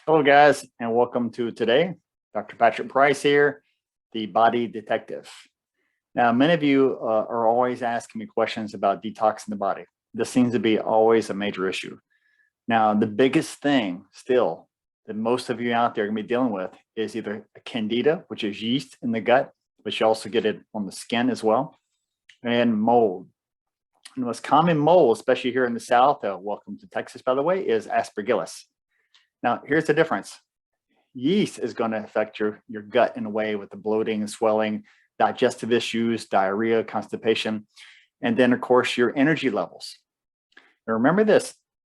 Hello, guys, and welcome to today. Dr. Patrick Price here, the Body Detective. Now, many of you are always asking me questions about detoxing the body. This seems to be always a major issue. Now, the biggest thing still that most of you out there are going to be dealing with is either a candida, which is yeast in the gut, but you also get it on the skin as well, and mold. And the most common mold, especially here in the South, welcome to Texas, by the way, is aspergillus. Now, here's the difference. Yeast is going to affect your gut in a way with the bloating, swelling, digestive issues, diarrhea, constipation, and then, of course, your energy levels. Now, remember this.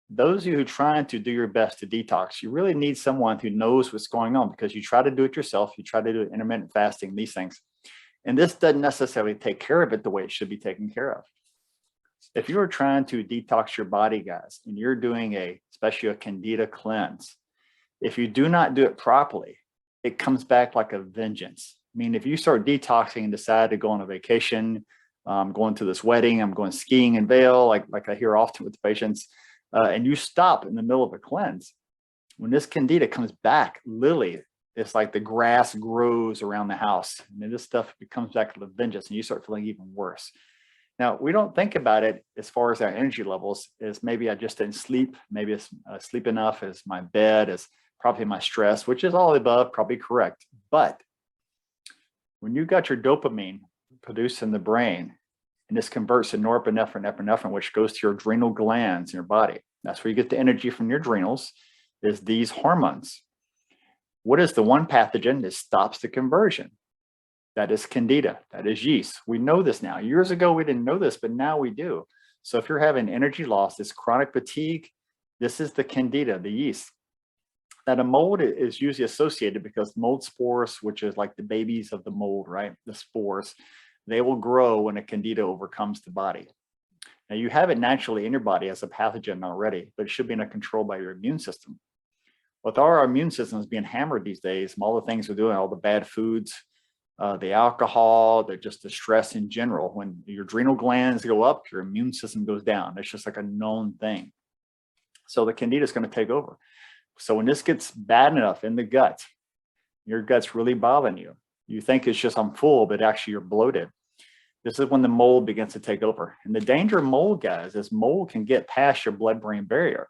Those of you who are trying to do your best to detox, you really need someone who knows what's going on, because you try to do it yourself. You try to do intermittent fasting, these things. And this doesn't necessarily take care of it the way it should be taken care of. If you are trying to detox your body, guys, and you're doing especially a candida cleanse, if you do not do it properly, it comes back like a vengeance. I mean, if you start detoxing and decide to go on a vacation, I'm going to this wedding, I'm going skiing in Vail, like I hear often with patients, and you stop in the middle of a cleanse, when this candida comes back, literally, it's like the grass grows around the house. And then this stuff comes back with a vengeance, and you start feeling even worse. Now, we don't think about it as far as our energy levels as maybe I just didn't sleep. Maybe it's sleep enough, as my bed, is probably my stress, which is all above, probably correct. But when you got your dopamine produced in the brain, and this converts to norepinephrine, which goes to your adrenal glands in your body. That's where you get the energy from your adrenals, is these hormones. What is the one pathogen that stops the conversion? That is candida, that is yeast. We know this now. Years ago, we didn't know this, but now we do. So if you're having energy loss, this chronic fatigue, this is the candida, the yeast. Now, the mold is usually associated because mold spores, which is like the babies of the mold, right? The spores, they will grow when a candida overcomes the body. Now, you have it naturally in your body as a pathogen already, but it should be in control by your immune system. With our immune systems being hammered these days, all the things we're doing, all the bad foods, the alcohol, just the stress in general, when your adrenal glands go up, your immune system goes down. It's just like a known thing. So the candida is going to take over. So when this gets bad enough in the gut, your gut's really bothering you. You think it's just I'm full, but actually you're bloated. This is when the mold begins to take over. And the danger of mold, guys, is mold can get past your blood-brain barrier.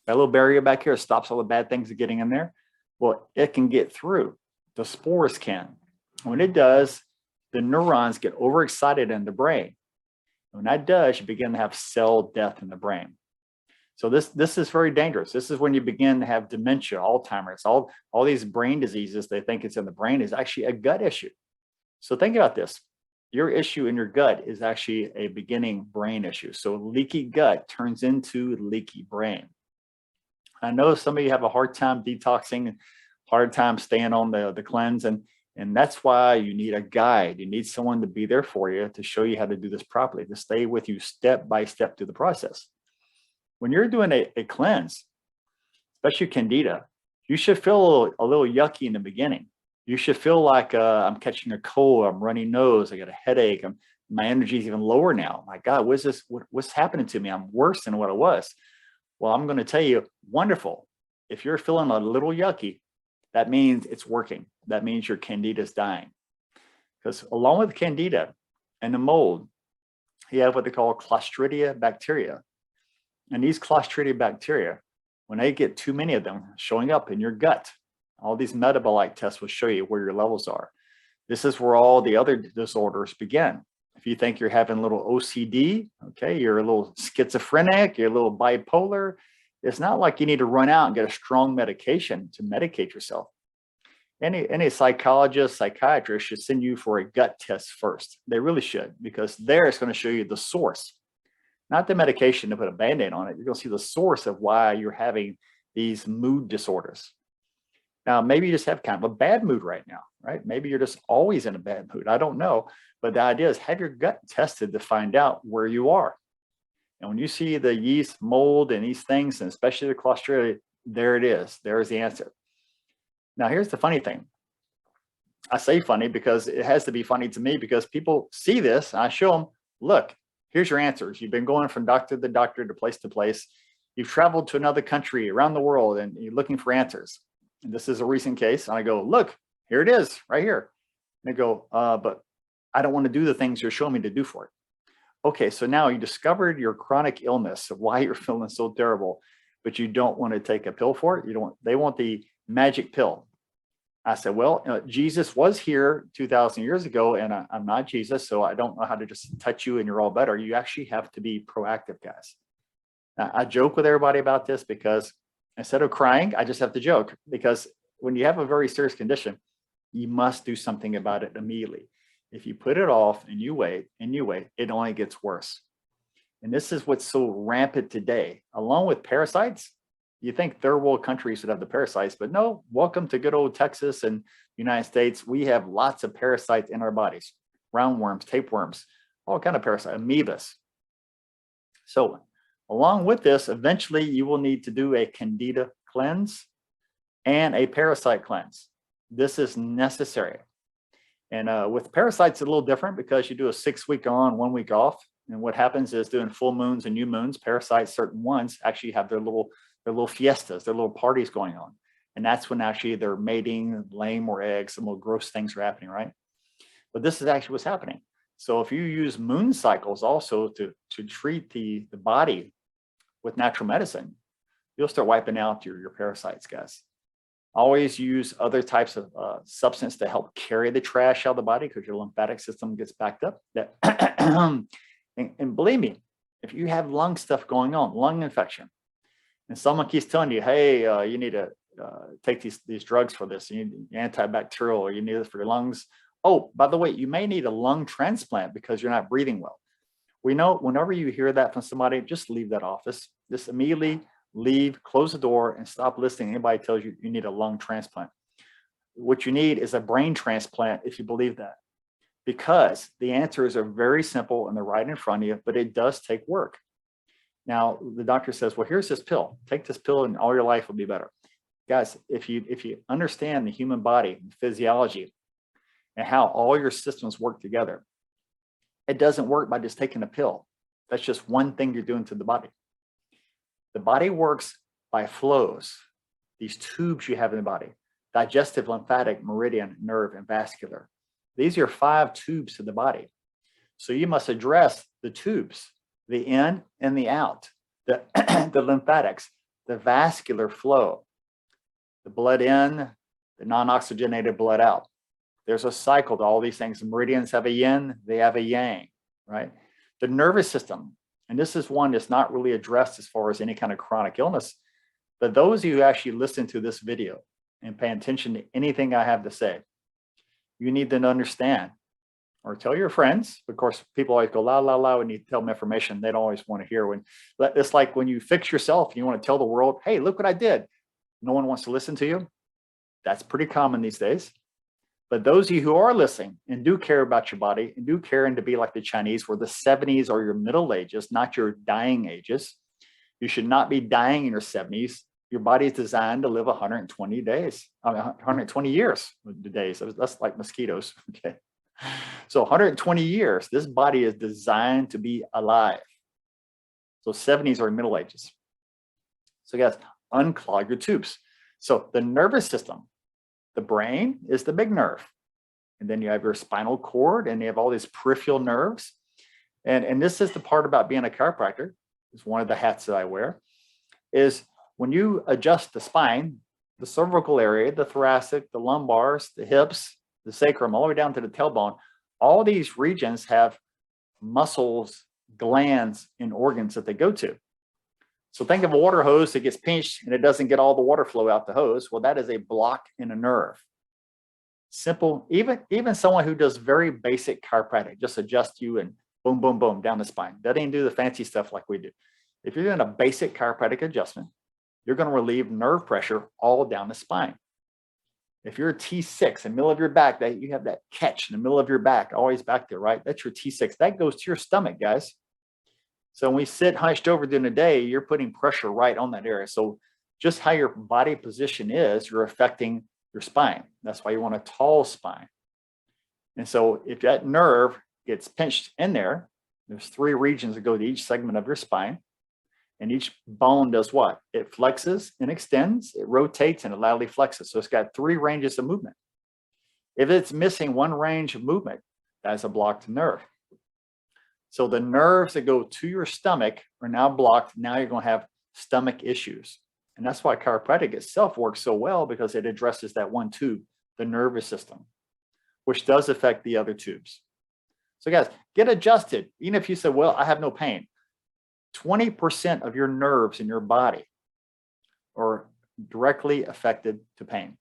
That little barrier back here stops all the bad things getting in there. Well, it can get through. The spores can. When it does, the neurons get overexcited in the brain. When that does, you begin to have cell death in the brain. So this is very dangerous. This is when you begin to have dementia, Alzheimer's, all these brain diseases. They think it's in the brain is actually a gut issue. So think about this. Your issue in your gut is actually a beginning brain issue. So leaky gut turns into leaky brain. I know some of you have a hard time detoxing, hard time staying on the cleanse, and that's why you need a guide. You need someone to be there for you to show you how to do this properly, to stay with you step by step through the process. When you're doing a cleanse, especially candida, you should feel a little yucky in the beginning. You should feel like I'm catching a cold, I'm runny nose, I got a headache, my energy is even lower now. My God, what's this? What's happening to me? I'm worse than what I was. Well, I'm going to tell you, wonderful. If you're feeling a little yucky, that means it's working. That means your candida is dying. Because along with candida and the mold, you have what they call Clostridia bacteria. And these Clostridia bacteria, when they get too many of them showing up in your gut, all these metabolite tests will show you where your levels are. This is where all the other disorders begin. If you think you're having a little OCD, okay, you're a little schizophrenic, you're a little bipolar, it's not like you need to run out and get a strong medication to medicate yourself. Any psychologist, psychiatrist should send you for a gut test first. They really should, because there it's going to show you the source, not the medication to put a Band-Aid on it. You're going to see the source of why you're having these mood disorders. Now, maybe you just have kind of a bad mood right now, right? Maybe you're just always in a bad mood. I don't know. But the idea is have your gut tested to find out where you are. And when you see the yeast, mold, and these things, and especially the Clostridia, there it is. There's the answer. Now, here's the funny thing. I say funny because it has to be funny to me, because people see this. And I show them, look, here's your answers. You've been going from doctor to doctor to place. You've traveled to another country around the world and you're looking for answers. And this is a recent case. And I go, look, here it is right here. And they go, but I don't want to do the things you're showing me to do for it. Okay, so now you discovered your chronic illness, why you're feeling so terrible, but you don't want to take a pill for it. They want the magic pill. I said, well, Jesus was here 2,000 years ago, and I'm not Jesus, so I don't know how to just touch you and you're all better. You actually have to be proactive, guys. Now, I joke with everybody about this because instead of crying, I just have to joke, because when you have a very serious condition, you must do something about it immediately. If you put it off and you wait, it only gets worse. And this is what's so rampant today, along with parasites. You think third world countries would have the parasites, but no, welcome to good old Texas and United States. We have lots of parasites in our bodies, roundworms, tapeworms, all kind of parasites, amoebas. So along with this, eventually you will need to do a candida cleanse and a parasite cleanse. This is necessary. And with parasites, it's a little different because you do a 6-week on, 1 week off. And what happens is during full moons and new moons, parasites, certain ones actually have their little fiestas, their little parties going on. And that's when actually they're mating, laying more eggs, some little gross things are happening, right? But this is actually what's happening. So if you use moon cycles also to treat the body with natural medicine, you'll start wiping out your parasites, guys. Always use other types of substance to help carry the trash out of the body, because your lymphatic system gets backed up. And believe me, if you have lung stuff going on, lung infection, and someone keeps telling you, hey, you need to take these drugs for this, you need antibacterial, or you need this for your lungs. Oh, by the way, you may need a lung transplant because you're not breathing well. We know whenever you hear that from somebody, just leave that office. Just immediately leave, close the door, and stop listening. Anybody tells you you need a lung transplant. What you need is a brain transplant if you believe that, because the answers are very simple and they're right in front of you, but it does take work. Now, the doctor says, well, here's this pill. Take this pill and all your life will be better. Guys, if you understand the human body, the physiology, and how all your systems work together, it doesn't work by just taking a pill. That's just one thing you're doing to the body. The body works by flows, these tubes you have in the body: digestive, lymphatic, meridian, nerve, and vascular. These are 5 tubes to the body. So you must address the tubes, the in and the out, the lymphatics, the vascular flow, the blood in, the non-oxygenated blood out. There's a cycle to all these things. The meridians have a yin, they have a yang, right? The nervous system, and this is one that's not really addressed as far as any kind of chronic illness, but those of you who actually listen to this video and pay attention to anything I have to say, you need to understand, or tell your friends. Of course, people always go, la, la, la, when you tell them information they don't always want to hear. It's like when you fix yourself and you want to tell the world, hey, look what I did. No one wants to listen to you. That's pretty common these days. But those of you who are listening and do care about your body and do care and to be like the Chinese, where the 70s are your middle ages, not your dying ages. You should not be dying in your 70s. Your body is designed to live 120 days, 120 years. Days. That's like mosquitoes. Okay. So 120 years, this body is designed to be alive. So 70s are middle ages. So guys, unclog your tubes. So the nervous system, the brain is the big nerve. And then you have your spinal cord, and you have all these peripheral nerves. And this is the part about being a chiropractor, is one of the hats that I wear, is when you adjust the spine, the cervical area, the thoracic, the lumbars, the hips, the sacrum, all the way down to the tailbone, all these regions have muscles, glands, and organs that they go to. So think of a water hose that gets pinched and it doesn't get all the water flow out the hose. Well, that is a block in a nerve. Simple, even someone who does very basic chiropractic, just adjust you and boom, boom, boom, down the spine. That ain't do the fancy stuff like we do. If you're doing a basic chiropractic adjustment, you're going to relieve nerve pressure all down the spine. If you're a T6 in the middle of your back, that you have that catch in the middle of your back, always back there, right? That's your T6. That goes to your stomach, guys. So when we sit hunched over during the day, you're putting pressure right on that area. So just how your body position is, you're affecting your spine. That's why you want a tall spine. And so if that nerve gets pinched in there, there's 3 regions that go to each segment of your spine. And each bone does what? It flexes and extends, it rotates, and it laterally flexes. So it's got 3 ranges of movement. If it's missing one range of movement, that's a blocked nerve. So the nerves that go to your stomach are now blocked. Now you're going to have stomach issues. And that's why chiropractic itself works so well, because it addresses that one tube, the nervous system, which does affect the other tubes. So guys, get adjusted. Even if you say, well, I have no pain, 20% of your nerves in your body are directly affected to pain.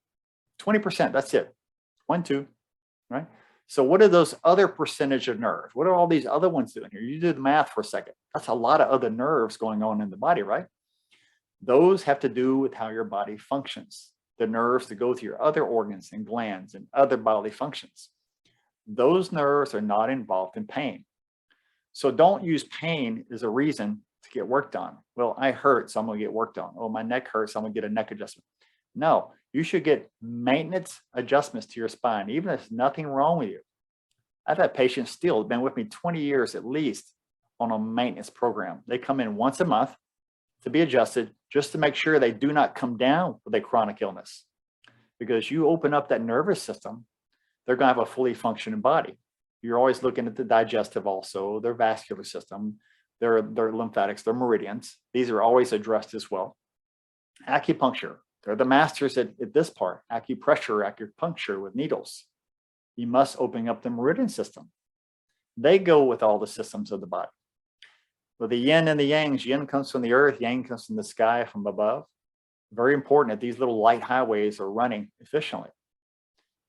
20%, that's it. 1, 2, right? So what are those other percentage of nerves? What are all these other ones doing here? You do the math for a second. That's a lot of other nerves going on in the body, right? Those have to do with how your body functions. The nerves that go to your other organs and glands and other bodily functions. Those nerves are not involved in pain. So don't use pain as a reason to get work done. Well, I hurt, so I'm going to get work done. Oh, my neck hurts, so I'm going to get a neck adjustment. No, you should get maintenance adjustments to your spine, even if there's nothing wrong with you. I've had patients still been with me 20 years at least on a maintenance program. They come in once a month to be adjusted just to make sure they do not come down with a chronic illness. Because you open up that nervous system, they're going to have a fully functioning body. You're always looking at the digestive also, their vascular system, their lymphatics, their meridians. These are always addressed as well. Acupuncture, they're the masters at this part. Acupressure, acupuncture with needles. You must open up the meridian system. They go with all the systems of the body. With the yin and the yangs, yin comes from the earth, yang comes from the sky from above. Very important that these little light highways are running efficiently.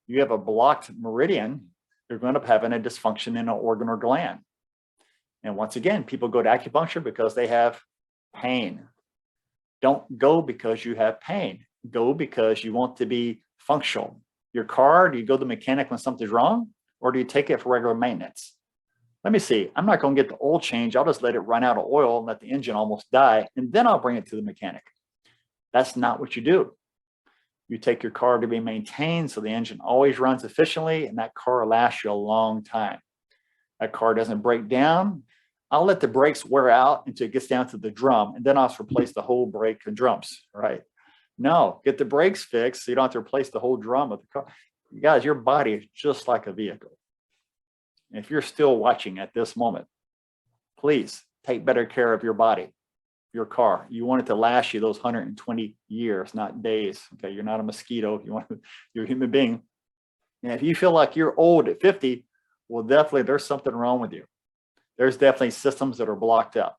You have a blocked meridian, you're going to have a dysfunction in an organ or gland. And once again, people go to acupuncture because they have pain. Don't go because you have pain. Go because you want to be functional. Your car, do you go to the mechanic when something's wrong, or do you take it for regular maintenance? Let me see. I'm not going to get the oil change. I'll just let it run out of oil and let the engine almost die, and then I'll bring it to the mechanic. That's not what you do. You take your car to be maintained so the engine always runs efficiently, and that car lasts you a long time. That car doesn't break down. I'll let the brakes wear out until it gets down to the drum, and then I'll replace the whole brake and drums, right? No, get the brakes fixed so you don't have to replace the whole drum of the car. You guys, your body is just like a vehicle. If you're still watching at this moment, please take better care of your body, your car. You want it to last you those 120 years, not days. Okay, you're not a mosquito. You're a human being. And if you feel like you're old at 50, well, definitely there's something wrong with you. There's definitely systems that are blocked up.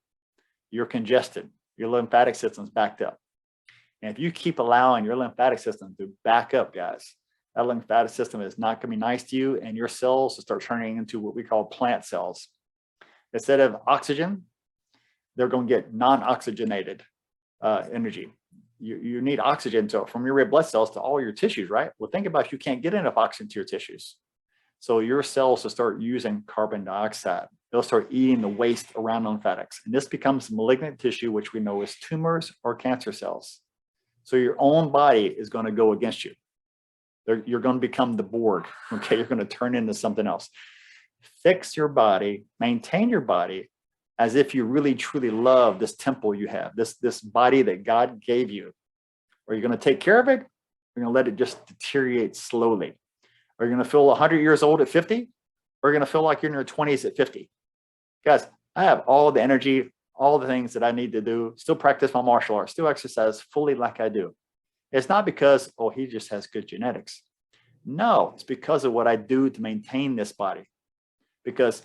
You're congested. Your lymphatic system's backed up. And if you keep allowing your lymphatic system to back up, guys, that lymphatic system is not going to be nice to you, and your cells will start turning into what we call plant cells. Instead of oxygen, they're going to get non-oxygenated energy. You need oxygen from your red blood cells to all your tissues, right? Well, think about if you can't get enough oxygen to your tissues. So your cells will start using carbon dioxide. They'll start eating the waste around lymphatics. And this becomes malignant tissue, which we know is tumors or cancer cells. So your own body is going to go against you. You're going to become the Borg, okay? You're going to turn into something else. Fix your body, maintain your body as if you really, truly love this temple you have, this body that God gave you. Are you going to take care of it? You're going to let it just deteriorate slowly. Are you going to feel 100 years old at 50? Or are you going to feel like you're in your 20s at 50? Guys, I have all the energy, all the things that I need to do, still practice my martial arts, still exercise fully like I do. It's not because, oh, he just has good genetics. No, it's because of what I do to maintain this body. Because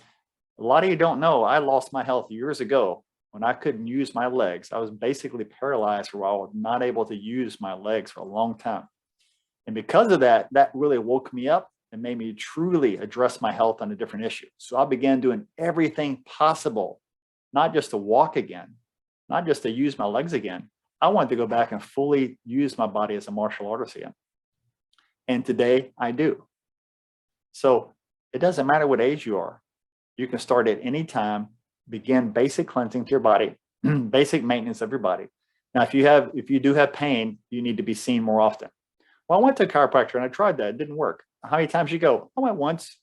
a lot of you don't know, I lost my health years ago when I couldn't use my legs. I was basically paralyzed for a while, not able to use my legs for a long time. And because of that, that really woke me up and made me truly address my health on a different issue. So I began doing everything possible, not just to walk again, not just to use my legs again. I wanted to go back and fully use my body as a martial artist again. And today I do. So it doesn't matter what age you are. You can start at any time, begin basic cleansing to your body, basic maintenance of your body. Now, if you do have pain, you need to be seen more often. Well, I went to a chiropractor and I tried that. It didn't work. How many times you go? I went once.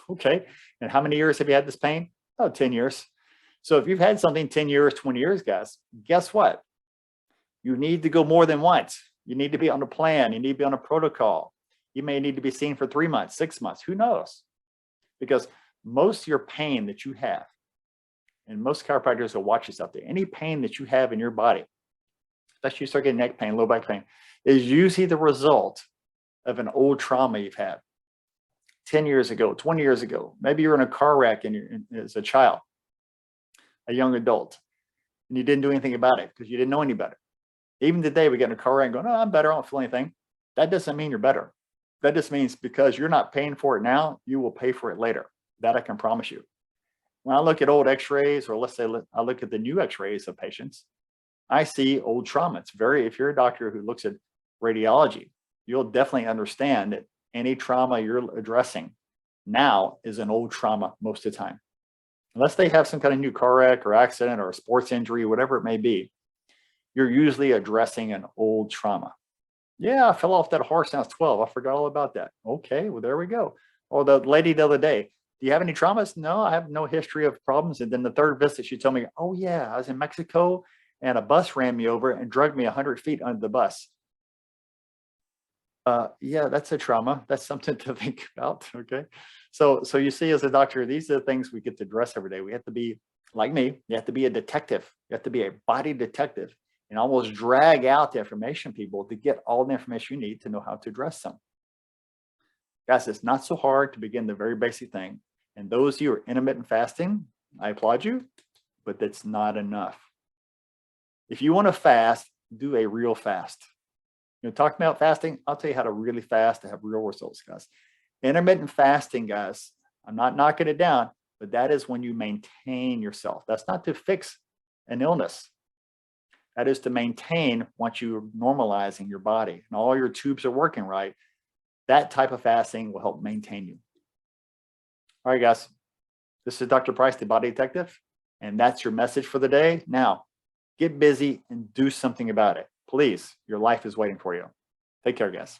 Okay. And how many years have you had this pain? Oh, 10 years. So if you've had something 10 years, 20 years, guys, guess what? You need to go more than once. You need to be on a plan. You need to be on a protocol. You may need to be seen for 3 months, 6 months, who knows? Because most of your pain that you have, and most chiropractors will watch this out there, any pain that you have in your body, especially you start getting neck pain, low back pain, is usually the result of an old trauma you've had 10 years ago, 20 years ago. Maybe you're in a car wreck and as a child, a young adult, and you didn't do anything about it because you didn't know any better. Even today, we get in a car wreck and go, no, I'm better, I don't feel anything. That doesn't mean you're better. That just means because you're not paying for it now, you will pay for it later. That I can promise you. When I look at old x-rays, or let's say I look at the new x-rays of patients, I see old trauma. It's if you're a doctor who looks at radiology, you'll definitely understand that any trauma you're addressing now is an old trauma most of the time. Unless they have some kind of new car wreck or accident or a sports injury, whatever it may be, you're usually addressing an old trauma. Yeah, I fell off that horse when I was 12. I forgot all about that. Okay, well, there we go. Or the lady the other day, do you have any traumas? No, I have no history of problems. And then the third visit, she told me, oh yeah, I was in Mexico and a bus ran me over and dragged me 100 feet under the bus. Yeah, that's a trauma. That's something to think about. Okay. So you see, as a doctor, these are the things we get to address every day. We have to be like me. You have to be a detective. You have to be a body detective and almost drag out the information, people, to get all the information you need to know how to address them. Guys, it's not so hard to begin the very basic thing. And those of you who are intermittent fasting, I applaud you, but that's not enough. If you want to fast, do a real fast. Talk about fasting. I'll tell you how to really fast to have real results, guys. Intermittent fasting, guys, I'm not knocking it down, but that is when you maintain yourself. That's not to fix an illness. That is to maintain once you're normalizing your body and all your tubes are working right. That type of fasting will help maintain you. All right, guys, this is Dr. Price, the Body Detective, and that's your message for the day. Now, get busy and do something about it. Please, your life is waiting for you. Take care, guys.